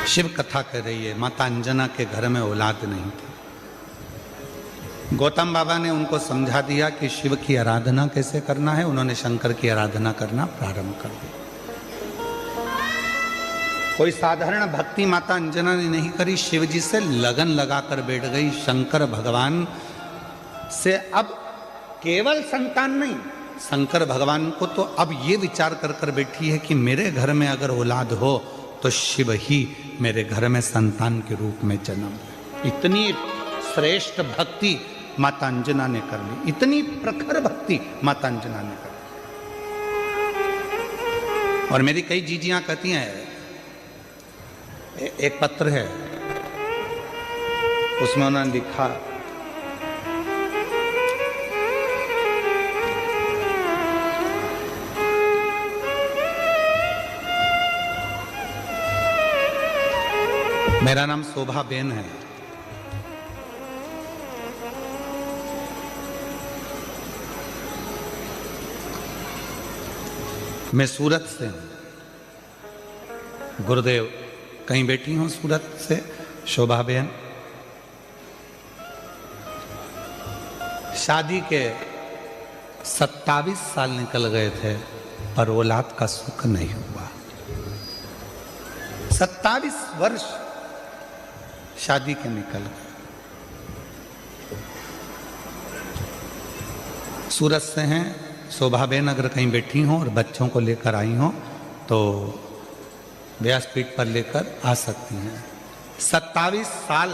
शिव कथा कह रही है, माता अंजना के घर में औलाद नहीं थी। गौतम बाबा ने उनको समझा दिया कि शिव की आराधना कैसे करना है। उन्होंने शंकर की आराधना करना प्रारंभ कर दिया। कोई साधारण भक्ति माता अंजना ने नहीं करी, शिव जी से लगन लगाकर बैठ गई। शंकर भगवान से अब केवल संतान नहीं, शंकर भगवान को तो अब ये विचार कर कर बैठी है कि मेरे घर में अगर औलाद हो तो शिव ही मेरे घर में संतान के रूप में जन्म। इतनी श्रेष्ठ भक्ति माता अंजना ने कर ली, इतनी प्रखर भक्ति माता अंजना ने कर ली। और मेरी कई जीजियां कहती हैं, एक पत्र है उसमें उन्होंने लिखा, मेरा नाम शोभा बेन है, मैं सूरत से हूं। गुरुदेव कहीं बैठी हूं सूरत से, शोभा बेन। शादी के 27 साल निकल गए थे पर औलाद का सुख नहीं हुआ। 27 वर्ष शादी के निकल गए। सूरत से हैं शोभा बेन, अगर कहीं बैठी हों और बच्चों को लेकर आई हों तो व्यासपीठ पर लेकर आ सकती हैं। 27 साल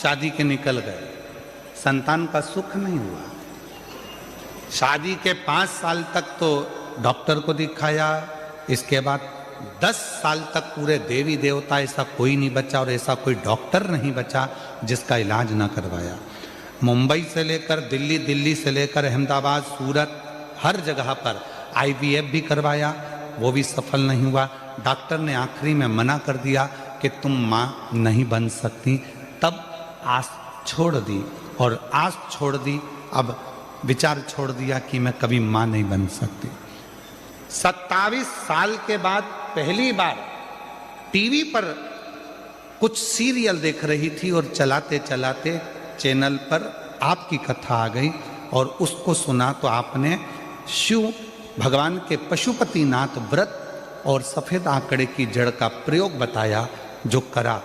शादी के निकल गए, संतान का सुख नहीं हुआ। शादी के 5 साल तक तो डॉक्टर को दिखाया, इसके बाद 10 साल तक पूरे देवी देवता ऐसा कोई नहीं बचा और ऐसा कोई डॉक्टर नहीं बचा जिसका इलाज ना करवाया। मुंबई से लेकर दिल्ली, दिल्ली से लेकर अहमदाबाद, सूरत, हर जगह पर IVF भी करवाया, वो भी सफल नहीं हुआ। डॉक्टर ने आखिरी में मना कर दिया कि तुम माँ नहीं बन सकती। तब आस छोड़ दी और आस छोड़ दी, अब विचार छोड़ दिया कि मैं कभी माँ नहीं बन सकती। 27 साल के बाद पहली बार टीवी पर कुछ सीरियल देख रही थी और चलाते चलाते चैनल पर आपकी कथा आ गई और उसको सुना तो आपने शिव भगवान के पशुपतिनाथ व्रत और सफेद आंकड़े की जड़ का प्रयोग बताया, जो करा।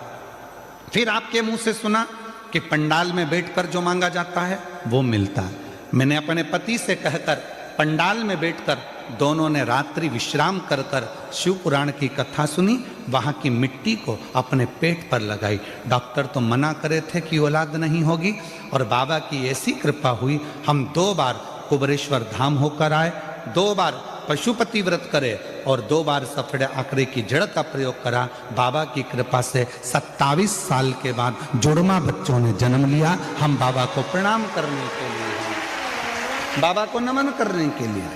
फिर आपके मुंह से सुना कि पंडाल में बैठकर जो मांगा जाता है वो मिलता है। मैंने अपने पति से कहकर पंडाल में बैठकर दोनों ने रात्रि विश्राम कर कर शिव पुराण की कथा सुनी, वहाँ की मिट्टी को अपने पेट पर लगाई। डॉक्टर तो मना करे थे कि औलाद नहीं होगी और बाबा की ऐसी कृपा हुई, हम 2 बार कुबरेश्वर धाम होकर आए, 2 बार पशुपति व्रत करे और 2 बार सफेद आंकड़े की जड़ का प्रयोग करा। बाबा की कृपा से 27 साल के बाद जुड़वा बच्चों ने जन्म लिया। हम बाबा को प्रणाम करने के लिए, बाबा को नमन करने के लिए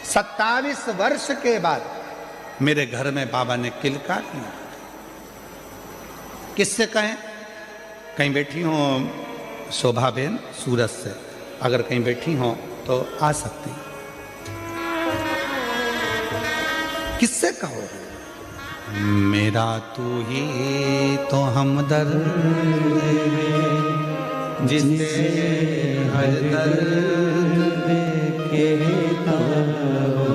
27 वर्ष के बाद मेरे घर में बाबा ने किलकार किया। किससे कहें? कहीं बैठी हो शोभा बेन सूरत से, अगर कहीं बैठी हो तो आ सकती। किससे कहो? मेरा तू ही तो हमदर्द जिससे हर दर्द कहता हो।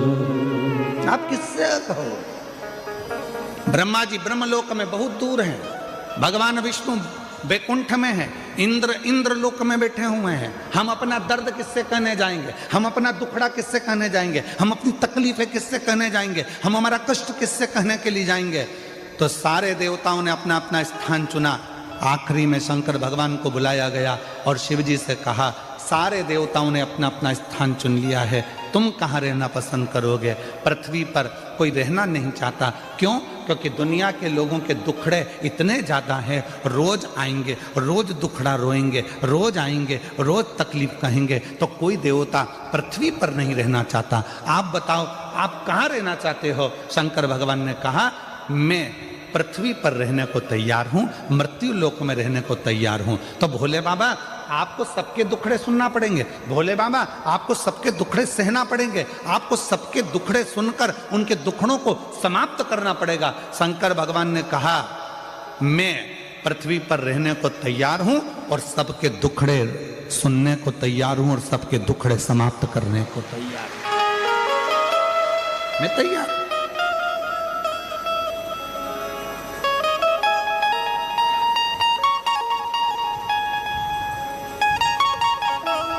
आप किससे कहो? ब्रह्मा जी ब्रह्मलोक में बहुत दूर हैं, भगवान विष्णु वैकुंठ में है, इंद्र लोक में बैठे हुए हैं। हम अपना दर्द किससे कहने जाएंगे? हम अपना दुखड़ा किससे कहने जाएंगे? हम अपनी तकलीफें किससे कहने जाएंगे? हम हमारा कष्ट किससे कहने के लिए जाएंगे? तो सारे देवताओं ने अपना अपना स्थान चुना। आखिरी में शंकर भगवान को बुलाया गया और शिव जी से कहा, सारे देवताओं ने अपना अपना स्थान चुन लिया है, तुम कहाँ रहना पसंद करोगे? पृथ्वी पर कोई रहना नहीं चाहता। क्यों? क्योंकि दुनिया के लोगों के दुखड़े इतने ज़्यादा हैं, रोज़ आएंगे, रोज़ दुखड़ा रोएंगे, रोज़ आएंगे, रोज़ तकलीफ कहेंगे, तो कोई देवता पृथ्वी पर नहीं रहना चाहता। आप बताओ, आप कहाँ रहना चाहते हो? शंकर भगवान ने कहा, मैं पृथ्वी पर रहने को तैयार हूं, मृत्यु लोक में रहने को तैयार हूं। तो भोले बाबा आपको सबके दुखड़े सुनना पड़ेंगे, भोले बाबा आपको सबके दुखड़े सहना पड़ेंगे, आपको सबके दुखड़े सुनकर उनके दुखड़ों को समाप्त करना पड़ेगा। शंकर भगवान ने कहा मैं पृथ्वी पर रहने को तैयार हूं और सबके दुखड़े सुनने को तैयार हूं और सबके दुखड़े समाप्त करने को तैयार हूं। मैं तैयार।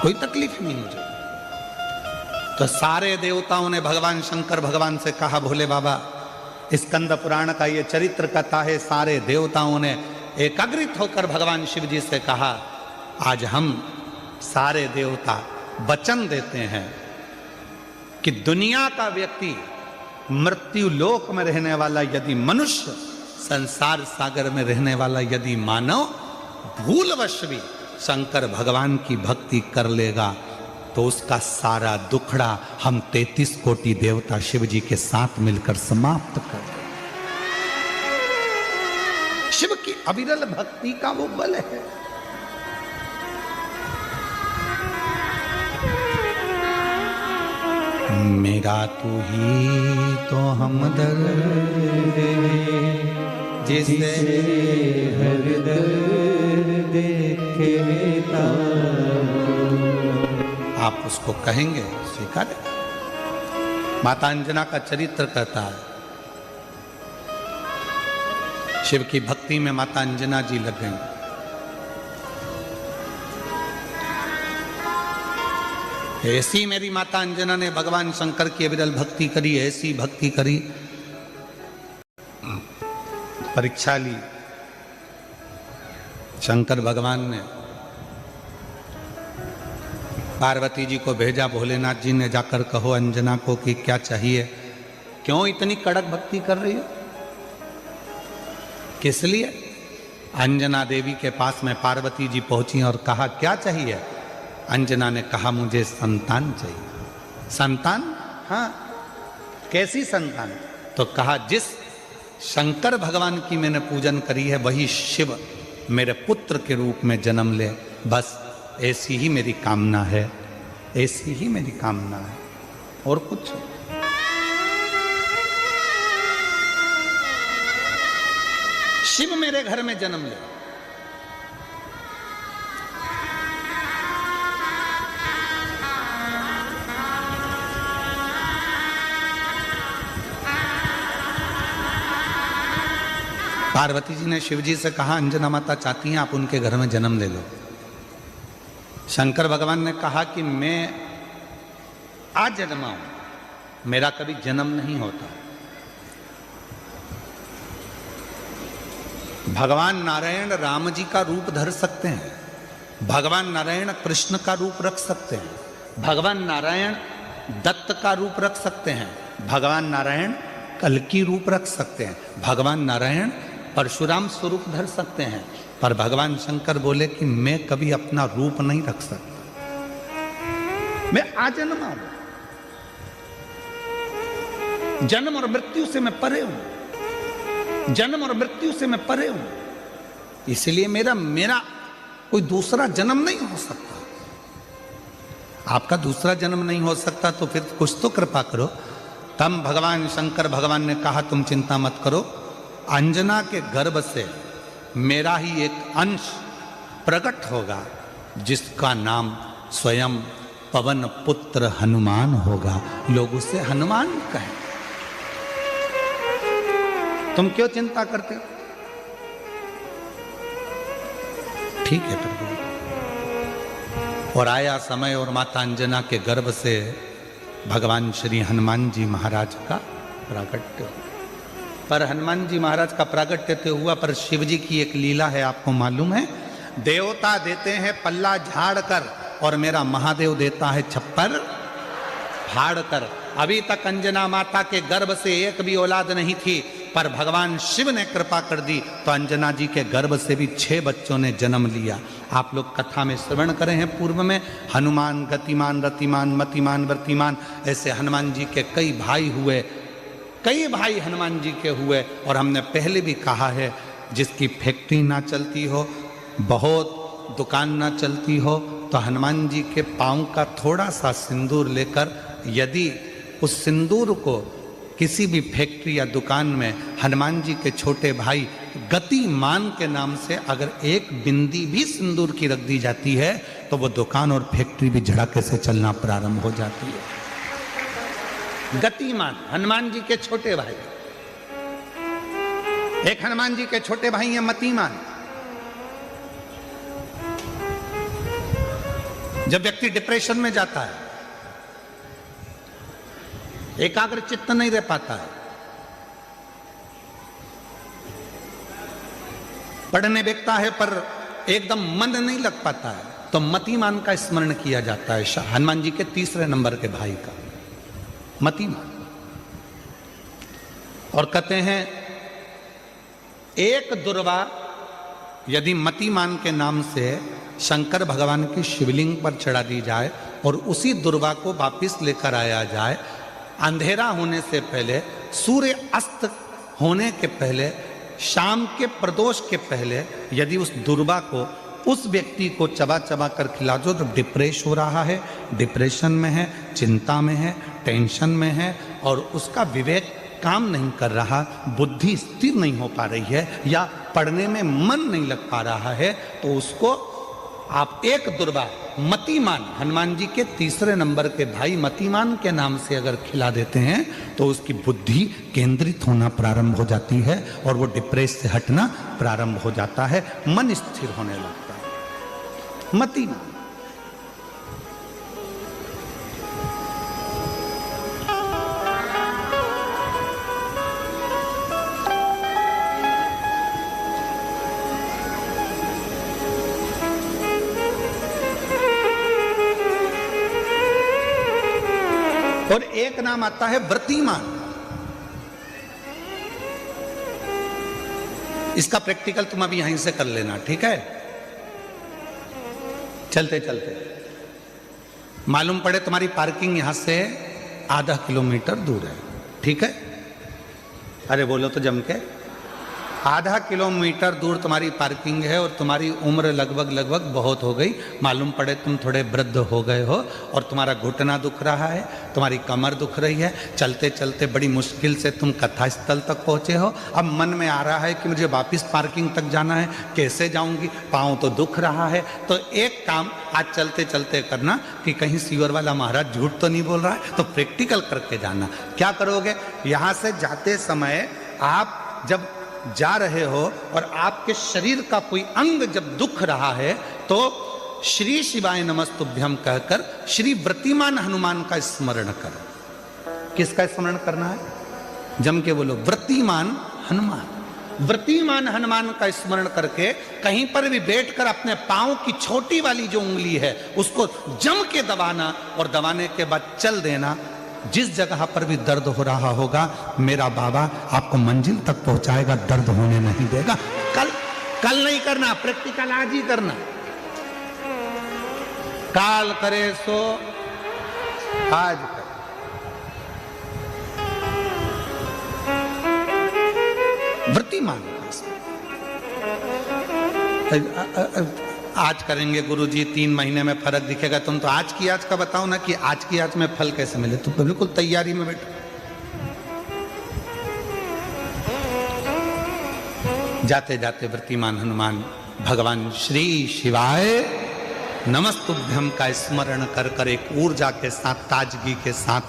कोई तकलीफ नहीं मुझे। तो सारे देवताओं ने भगवान शंकर भगवान से कहा, भोले बाबा, स्कंद पुराण का ये चरित्र कथा है। सारे देवताओं ने एकाग्रित होकर भगवान शिव जी से कहा, आज हम सारे देवता वचन देते हैं कि दुनिया का व्यक्ति, मृत्यु लोक में रहने वाला यदि मनुष्य, संसार सागर में रहने वाला यदि मानव भूलवश भी शंकर भगवान की भक्ति कर लेगा तो उसका सारा दुखड़ा हम 33 कोटि देवता शिव जी के साथ मिलकर समाप्त कर दें। शिव की अविरल भक्ति का वो बल है। मेरा तू ही तो हमदर्द जिसे हर दर्द देखे आप उसको कहेंगे, स्वीकार। माता अंजना का चरित्र कहता है, शिव की भक्ति में माता अंजना जी लग गई। ऐसी मेरी माता अंजना ने भगवान शंकर की अविरल भक्ति करी, ऐसी भक्ति करी, परीक्षा ली। शंकर भगवान ने पार्वती जी को भेजा, भोलेनाथ जी ने जाकर कहो अंजना को कि क्या चाहिए, क्यों इतनी कड़क भक्ति कर रही हो, किस लिए। अंजना देवी के पास में पार्वती जी पहुंची और कहा क्या चाहिए। अंजना ने कहा मुझे संतान चाहिए। संतान? हाँ, कैसी संतान? तो कहा जिस शंकर भगवान की मैंने पूजन करी है वही शिव मेरे पुत्र के रूप में जन्म ले, बस ऐसी ही मेरी कामना है, ऐसी ही मेरी कामना है, और कुछ। शिव मेरे घर में जन्म ले। पार्वती जी ने शिव जी से कहा अंजना माता चाहती हैं आप उनके घर में जन्म ले लो। शंकर भगवान ने कहा कि मैं आज जन्मा हूं, मेरा कभी जन्म नहीं होता। भगवान नारायण राम जी का रूप धर सकते हैं, भगवान नारायण कृष्ण का रूप रख सकते हैं, भगवान नारायण दत्त का रूप रख सकते हैं, भगवान नारायण कल्कि रूप रख सकते हैं, भगवान नारायण परशुराम स्वरूप धर सकते हैं, पर भगवान शंकर बोले कि मैं कभी अपना रूप नहीं रख सकता, मैं आजन्मा हूं, जन्म और मृत्यु से मैं परे हूं, जन्म और मृत्यु से मैं परे हूं, इसलिए मेरा कोई दूसरा जन्म नहीं हो सकता। आपका दूसरा जन्म नहीं हो सकता तो फिर कुछ तो कृपा करो। तब भगवान शंकर भगवान ने कहा तुम चिंता मत करो, अंजना के गर्भ से मेरा ही एक अंश प्रकट होगा जिसका नाम स्वयं पवन पुत्र हनुमान होगा, लोग उसे हनुमान कहें। तुम क्यों चिंता करते हो? ठीक है प्रभु। और आया समय और माता अंजना के गर्भ से भगवान श्री हनुमान जी महाराज का प्राकट्य हुआ। पर हनुमान जी महाराज का प्राकट्य तो हुआ, पर शिव जी की एक लीला है, आपको मालूम है। देवता देते हैं पल्ला झाड़ कर और मेरा महादेव देता है छप्पर फाड़ कर। अभी तक अंजना माता के गर्भ से एक भी औलाद नहीं थी, पर भगवान शिव ने कृपा कर दी तो अंजना जी के गर्भ से भी 6 बच्चों ने जन्म लिया। आप लोग कथा में श्रवण करे हैं पूर्व में, हनुमान गतिमान रतिमान मतिमान व्रतिमान, ऐसे हनुमान जी के कई भाई हुए, कई भाई हनुमान जी के हुए। और हमने पहले भी कहा है, जिसकी फैक्ट्री ना चलती हो, बहुत दुकान ना चलती हो, तो हनुमान जी के पाँव का थोड़ा सा सिंदूर लेकर यदि उस सिंदूर को किसी भी फैक्ट्री या दुकान में हनुमान जी के छोटे भाई गतिमान के नाम से अगर एक बिंदी भी सिंदूर की रख दी जाती है तो वो दुकान और फैक्ट्री भी झड़के से चलना प्रारंभ हो जाती है। गतिमान हनुमान जी के छोटे भाई, एक हनुमान जी के छोटे भाई हैं मतिमान। जब व्यक्ति डिप्रेशन में जाता है, एकाग्र चित्त नहीं रह पाता है, पढ़ने बैठता है पर एकदम मन नहीं लग पाता है, तो मतिमान का स्मरण किया जाता है। हनुमान जी के तीसरे नंबर के भाई का मतिमान। और कहते हैं एक दुर्वा यदि मतिमान के नाम से शंकर भगवान की शिवलिंग पर चढ़ा दी जाए और उसी दुर्वा को वापिस लेकर आया जाए, अंधेरा होने से पहले, सूर्य अस्त होने के पहले, शाम के प्रदोष के पहले यदि उस दुर्वा को उस व्यक्ति को चबा चबा कर खिला दो तो डिप्रेस हो रहा है, डिप्रेशन में है, चिंता में है, टेंशन में है और उसका विवेक काम नहीं कर रहा, बुद्धि स्थिर नहीं हो पा रही है या पढ़ने में मन नहीं लग पा रहा है, तो उसको आप एक दुर्वा मतिमान हनुमान जी के तीसरे नंबर के भाई मतिमान के नाम से अगर खिला देते हैं तो उसकी बुद्धि केंद्रित होना प्रारंभ हो जाती है और वो डिप्रेस से हटना प्रारंभ हो जाता है, मन स्थिर होने लगता है। मतिमान। और एक नाम आता है व्रतिमान। इसका प्रैक्टिकल तुम अभी यहीं से कर लेना, ठीक है? चलते चलते मालूम पड़े तुम्हारी पार्किंग यहां से आधा किलोमीटर दूर है, ठीक है? अरे बोलो तो जम के। आधा किलोमीटर दूर तुम्हारी पार्किंग है और तुम्हारी उम्र लगभग बहुत हो गई, मालूम पड़े तुम थोड़े वृद्ध हो गए हो और तुम्हारा घुटना दुख रहा है, तुम्हारी कमर दुख रही है, चलते चलते बड़ी मुश्किल से तुम कथा स्थल तक पहुंचे हो। अब मन में आ रहा है कि मुझे वापस पार्किंग तक जाना है, कैसे जाऊंगी, पाँव तो दुख रहा है। तो एक काम आज चलते चलते करना कि कहीं सीवर वाला महाराज झूठ तो नहीं बोल रहा है, तो प्रैक्टिकल करके जाना। क्या करोगे, यहाँ से जाते समय आप जब जा रहे हो और आपके शरीर का कोई अंग जब दुख रहा है तो श्री शिवाय नमस्तुभ्यम कहकर श्री व्रतिमान हनुमान का स्मरण करो। किसका स्मरण करना है? जम के बोलो, व्रतिमान हनुमान। व्रतिमान हनुमान का स्मरण करके कहीं पर भी बैठकर अपने पांव की छोटी वाली जो उंगली है उसको जम के दबाना और दबाने के बाद चल देना। जिस जगह पर भी दर्द हो रहा होगा मेरा बाबा आपको मंजिल तक पहुंचाएगा, दर्द होने नहीं देगा। कल नहीं करना, प्रैक्टिकल आज ही करना। काल करे सो आज करे। व्रतिमान आज करेंगे गुरुजी, 3 महीने में फर्क दिखेगा। तुम तो आज की आज का बताओ ना कि आज की आज में फल कैसे मिले। तुम बिल्कुल तैयारी में बैठो। जाते जाते व्रतिमान हनुमान भगवान श्री शिवाय नमस्तुभ्यम का स्मरण कर कर एक ऊर्जा के साथ, ताजगी के साथ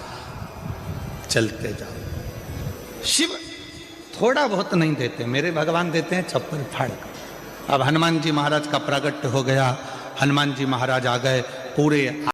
चलते जाओ। शिव थोड़ा बहुत नहीं देते, मेरे भगवान देते हैं छप्पर फाड़ कर। अब हनुमान जी महाराज का प्रागट्य हो गया, हनुमान जी महाराज आ गए पूरे